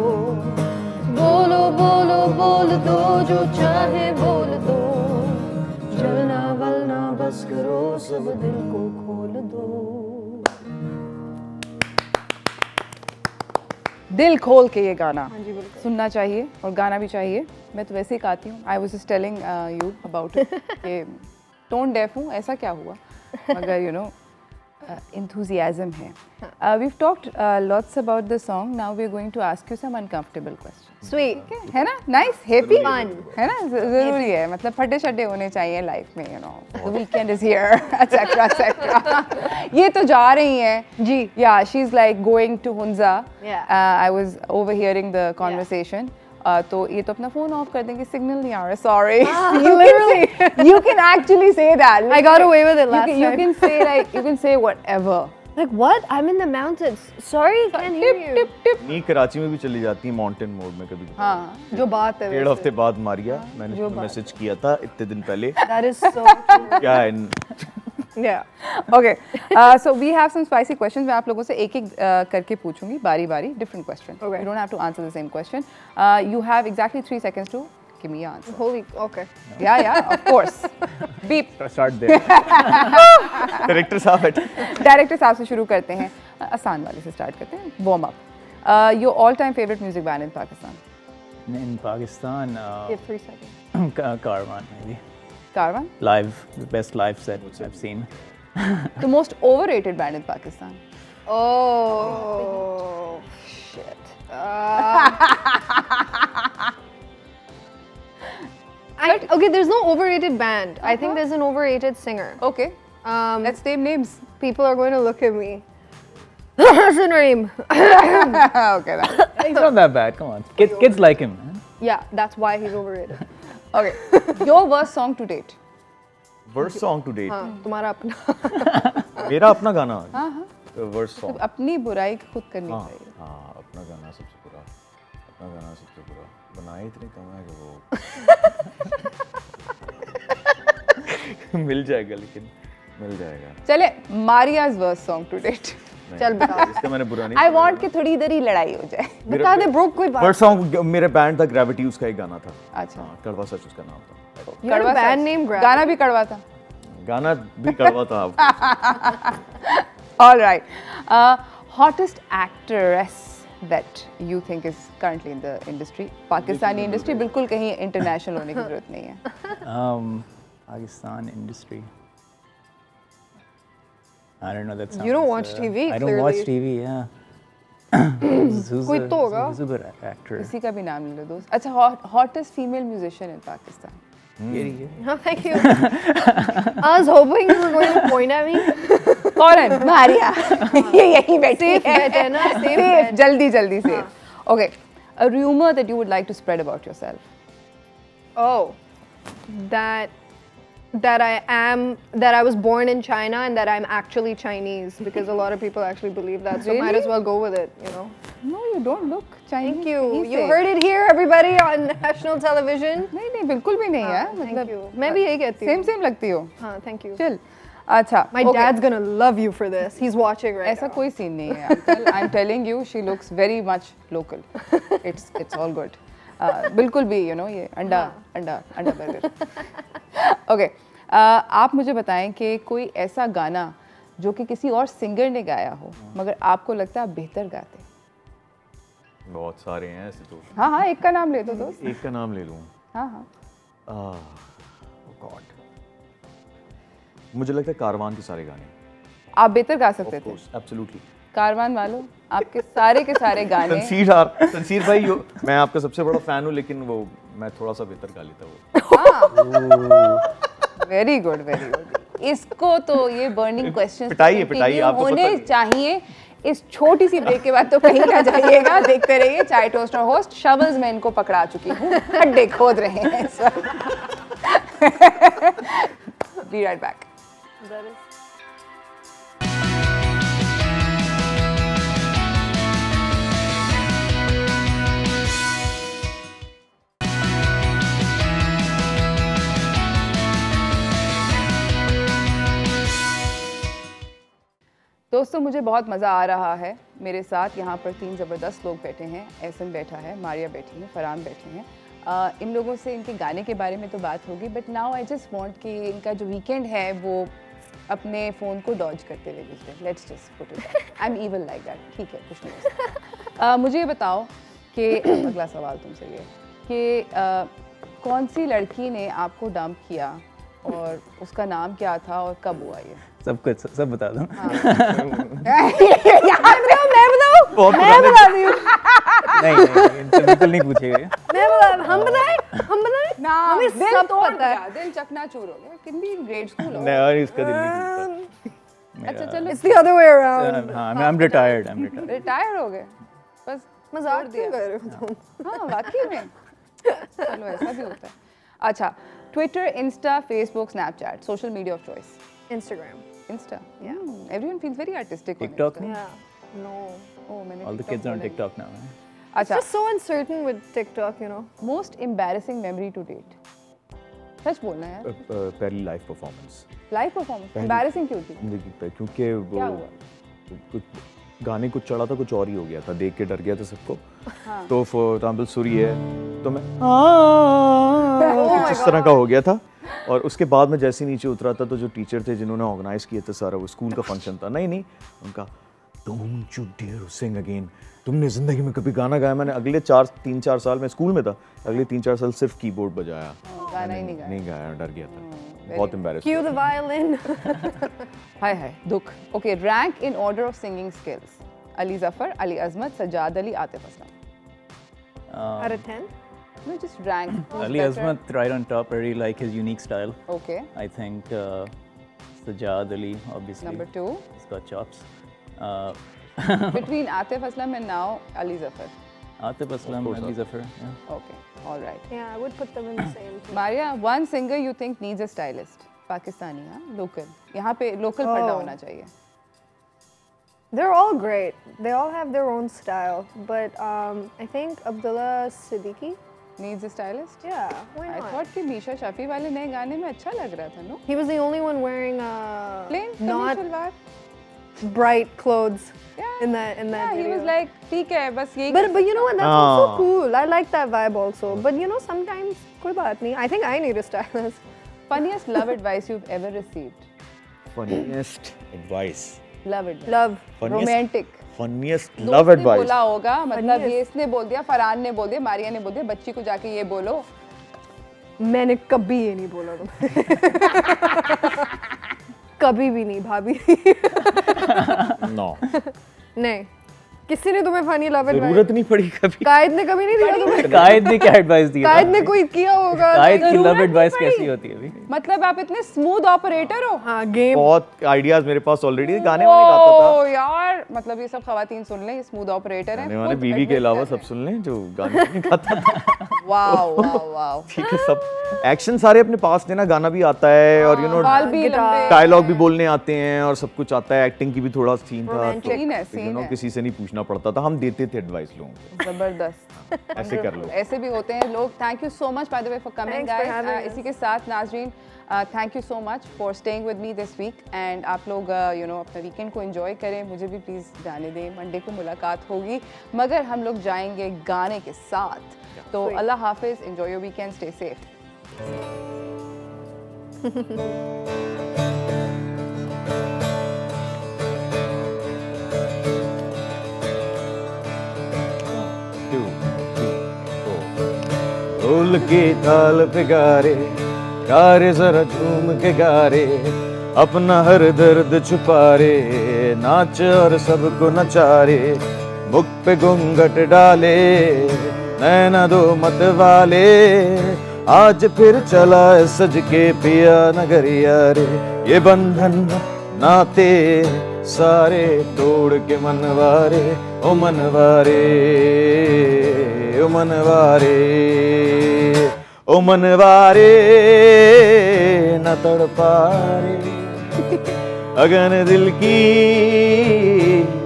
बोलो बोलो बोल दो, जो चाहे बोल दो, चलना वलना बस करो, सब दिल को खोल दो। दिल खोल के ये गाना सुनना चाहिए और गाना भी चाहिए। मैं तो वैसे ही गाती हूँ। I was just telling you about it कि टोन डेफ हूँ, ऐसा क्या हुआ, मगर यू नो enthusiasm है. We've talked lots about the song. Now we're going to ask you some uncomfortable questions. Sweet. है ना? Nice, happy, fun. है ना? ज़रूरी है. मतलब फटे शटे होने चाहिए लाइफ में, you know. The weekend is here, etc. etc. ये तो जा रही हैं. जी. Yeah, she's like going to Hunza. Yeah. I was overhearing the conversation. तो ये तो अपना फोन ऑफ कर देंगे, सिग्नल नहीं आ रहा, sorry. You can actually say that. I got away with it last time. You can say like, you can say whatever. Like what? I'm in the mountains. Sorry, can't hear you. नहीं, कराची में भी चली जाती है mountain mode में कभी. हाँ, जो बात है. 1.5 हफ्ते बाद मारिया, मैंने मैसेज किया था इतने दिन पहले. That is so true. क्या है? Yeah. Okay. So we have some spicy questions. मैं आप लोगों से एक-एक करके पूछूंगी बारी-बारी, different question. Okay. You don't have to answer the same question. You have exactly 3 seconds to give me your answer. Holy. Okay. Yeah, of course. Beep. Start there. Director साहब बैठे. Director साहब से शुरू करते हैं. आसान वाले से स्टार्ट करते हैं. Warm up. Your all-time favorite music band in Pakistan? In Pakistan, Give 3 seconds. Karwan maybe. Karwan? Live, the best live set I've seen. The most overrated band in Pakistan? Oh, shit. Okay, there's no overrated band. I think there's an overrated singer. Okay. Let's name names. People are going to look at me. What's the name? Okay, He's not that bad. Come on, kids like him. Man. Yeah, that's why he's overrated. Okay. Your worst song to date? Worst song to date. हाँ, तुम्हारा अपना. मेरा अपना गाना. हाँ. Worst song. अपनी बुराई खुद करनी चाहिए. हाँ, अपना गाना सबसे बुरा. अपना गाना सबसे बुरा. बनाए इतने कम है कि वो. मिल जाएगा लेकिन मिल जाएगा. चले, Maria's worst song to date. चल बता. इसका मैंने बुरा नहीं. I want कि थोड़ी इधर ही लड़ाई हो जाए. बता दे ब्रो, कोई बात. Worst song मेरे बैंड था ग्रेविटी, उसका एक गाना था. अच्छा. कड़वा सच उसका नाम था. कड़वा band name Gravity. गाना भी कड़वा था. गाना भी कड़वा था. All right. Hottest actress that you think is currently in the industry? Pakistani industry, बिल्कुल कहीं international होने की ज़रूरत नहीं है. Pakistan industry. I don't know. That sounds, You don't watch TV, I don't watch clearly. TV. Yeah. कोई तो होगा. Who's a good actor? किसी का भी नाम ले लो दोस्त. अच्छा, hottest female musician in Pakistan. Oh, thank you. I was hoping you were going to point at me. कौन? Maria. ये यहीं बैठी Safe bet है ना? Safe bet. जल्दी से. Okay. A rumor that you would like to spread about yourself. Oh, that I was born in China and that I'm actually Chinese, because a lot of people actually believe that. So might as well go with it, you know. No, you don't look Chinese. Thank you. You heard it here, everybody, on national television. नहीं बिल्कुल भी नहीं है. Thank you. मैं भी यही कहती हूँ. Same लगती हो. हाँ, thank you. Chill. अच्छा. My dad's gonna love you for this. He's watching right ऐसा now. कोई सीन नहीं है. Uncle, I'm telling you, she looks very much local. It's all good. बिल्कुल भी, you know, ये अंडा burger. Okay. आप मुझे बताएं कि कोई ऐसा गाना जो कि किसी और सिंगर ने गाया हो मगर आपको लगता है आप बेहतर गाते। बहुत सारे हैं ऐसे तो। हाँ हाँ, एक का नाम ले दो दोस्त। एक का नाम ले लूँ? हाँ हाँ। गॉड, मुझे लगता है कारवान के सारे गाने आप बेहतर गा सकते थे। एब्सोल्युटली। कारवान वालों, आपके सारे के सारे गाने। तनसीर भाई, मैं आपका सबसे बड़ा फैन हूँ, लेकिन वो मैं थोड़ा सा बेहतर गा लेता हूँ। Very good, very good. इसको तो ये बर्निंग क्वेश्चन पिटाइए आप होने चाहिए। इस छोटी सी ब्रेक के बाद तो कहीं ना जाइएगा, देखते रहिए चाय टोस्ट और होस्ट। शवल्स में इनको पकड़ा चुकी हूँ, खड्डे खोद रहे हैं इस वक्त। Be right back. दोस्तों, मुझे बहुत मज़ा आ रहा है। मेरे साथ यहाँ पर 3 ज़बरदस्त लोग बैठे हैं। एहसन बैठा है, मारिया बैठी है, फरहान बैठे हैं। इन लोगों से इनके गाने के बारे में तो बात होगी, but now I just want कि इनका जो वीकेंड है वो अपने फ़ोन को डॉज करते हुए गुजरे। Let's just put it, I am evil like that. ठीक है, कुछ नहीं। मुझे ये बताओ कि अगला सवाल तुमसे ये कि कौन सी लड़की ने आपको डंप किया और उसका नाम क्या था और कब हुआ ये? सब बता दो। मैं बता दी हूँ। नहीं, बिल्कुल नहीं पूछेगा। हम बताएं ना, हमें दिल सब तोड़ पता है। दिया, दिल चकनाचूर हो गया। किन भी ग्रेड स्कूल हो। नहीं, इसका दिल नहीं टूटा। अच्छा चलो, It's the other way around. हाँ, I'm retired. रिटायर हो गए बस। मजाक क्यों कर रहे हो तुम? हाँ वाकई में, चलो ऐसा भी होता है। अच्छा, Twitter, Insta, Facebook, Snapchat, social media of choice. Instagram. Insta, everyone feels very artistic on TikTok? Insta. Yeah. No. Oh, मैंने All the TikTok kids are on बोला नहीं। TikTok now. अच्छा, Just so uncertain with TikTok, you know. Most embarrassing memory to date. सच बोलना है यार। पहली live performance live performance embarrassing क्यों थी? जिंदगी पे, क्योंकि क्या वो हुआ? कुछ गाने कुछ चढ़ा था, कुछ और ही हो गया था, देख के डर गया था सबको। तो फॉर एग्जाम्पल सूरी है, तो मैं इस तरह का हो गया था। और उसके बाद में जैसे नीचे उतरा था तो जो टीचर थे जिन्होंने ऑर्गेनाइज किया था सारा, वो स्कूल का फंक्शन था, नहीं उनका don't you dare sing again, तुमने जिंदगी में कभी गाना गाया? मैंने अगले 3-4 साल में स्कूल में था, अगले 3-4 साल सिर्फ कीबोर्ड बजाया, गाना ही नहीं गाया, डर गया था, बहुत एम्बैरेसिंग। Cue the violin. हाय दुख। Okay, rank in order of singing skills. Ali Zafar, Ali Azmat, Sajjad Ali, Atif Aslam. Out of 10? No, just rank. Who's Ali better? Azmat right on top. I really like his unique style. Okay. I think Sajjad Ali, obviously. Number 2. He's got chops. Between Atif Aslam and now Ali Zafar. Atif Aslam, Ali Zafar. Yeah. Okay, all right. Yeah, I would put them in the same team. Maria, one singer you think needs a stylist? Pakistani, हाँ, local. यहाँ पे local पढ़ना होना चाहिए. They're all great. They all have their own style. But I think Abdullah Siddiqui. Needs a stylist? Yeah, why I not? thought कि मीशा शफी वाले नए गाने में अच्छा लग रहा था, no? He was the only one wearing Plain not salwar. bright clothes Yeah. in that Yeah, he video. was like, ठीक है, बस यही. But you know what? That's also cool. I like that vibe also. But you know, sometimes कोई बात नहीं. I think I need a stylist. Funniest love advice you've ever received? Funniest advice. Love advice. Love. Funniest- Romantic. Funniest दोस्त love ने advice. बोला होगा, मतलब Funniest. ये इसने बोल दिया, फरहान ने बोल दिया, मारिया ने बोल दिया, बच्ची को जाके ये बोलो। मैंने कभी ये नहीं बोला तुम्हें। कभी भी नहीं भाभी। No. नहीं, किसी ने तुम्हें फनी लव एडवाइस? जरूरत नहीं पड़ी कभी। कायद ने कभी नहीं दिया तुम्हें? कायद ने क्या एडवाइस दी? कायद ने कोई किया होगा? कायद की जरूरत लव नहीं एडवाइस पड़ी। कैसी होती है अभी? मतलब आप इतने स्मूथ ऑपरेटर हो? हाँ, गेम। बहुत आइडियाज मेरे पास ऑलरेडी, गाने वाने गाता था। ओ यार, मतलब ये सब खवातीन सुन लें, ये स्मूथ ऑपरेटर हैं। गाने वाले बीवी के अलावा सब सुन लें, जो गाने नहीं गाता था। Wow wow wow. ठीक है, सब एक्शन सारे अपने पास थे ना, गाना भी आता है और बाल भी लंबे। डायलॉग भी बोलने आते हैं और सब कुछ आता है, एक्टिंग की भी थोड़ा सीन था, Romantic. Scene है, scene है। किसी से नहीं पूछना पड़ता था, हम देते थे एडवाइस लोगों को, जबरदस्त। ऐसे कर लो। ऐसे भी होते हैं लोग। Thank you so much by the way for coming Thanks for having guys. us. इसी के साथ नाजरीन, thank you so much for staying with me this weekend आप लोग यू नो अपने वीकेंड को एंजॉय करें, मुझे भी प्लीज़ जाने दें। मंडे को मुलाकात होगी मगर हम लोग जाएंगे गाने के साथ। तो अल्लाह हाफिज़, enjoy your weekend, stay safe. ढोल की ताल पे गारे गारे जरा झूम के गारे, अपना हर दर्द छुपा रे, नाच और सबको नचारे, मुख पे घूंघट डाले, नैना दो मत वाले, आज फिर चला सज के पिया नगरिया रे, ये बंधन नाते सारे तोड़ के मनवारे, ओ मनवारे, ओ मनवारे, ओ मनवारे, न तड़पारे अगन दिल की,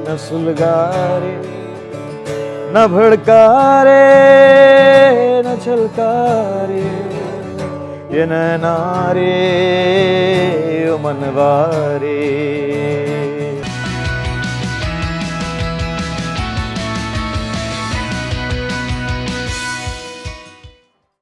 न सुलगारे, न भड़कारे, न छलकारे, ये नैनारे, ओ मनवारे।